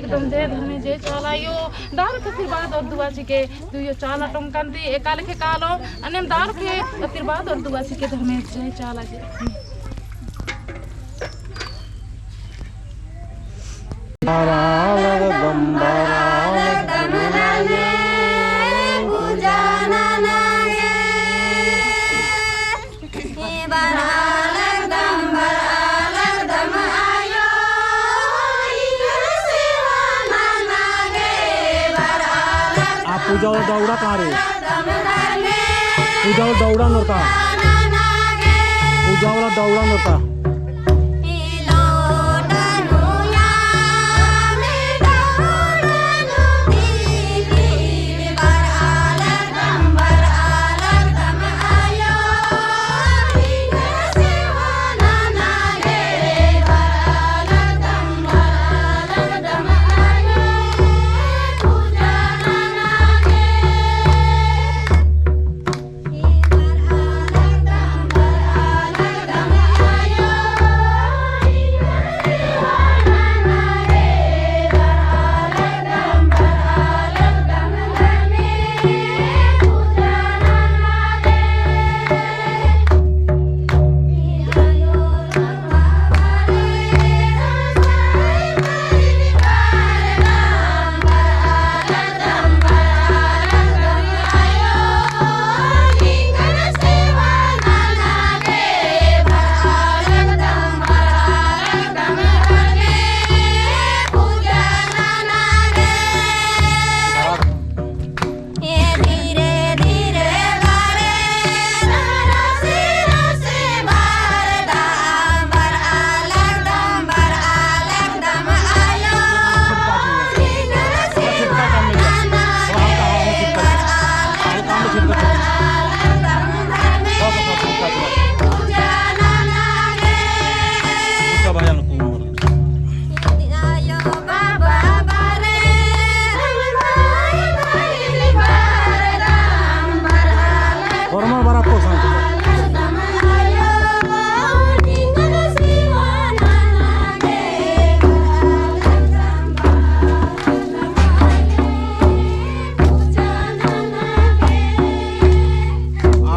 एकदम जे धने जे चलायो दार के फिर बाद और दुआ के दुयो चाला टंकांती एकाले के कालो अने दार के फिर बाद और दुआ के धर्मे जे चाला जे पूजा और दौड़ा कहाँ रे पूजा और दौड़ा नोता पूजा वाला दौड़ा नोता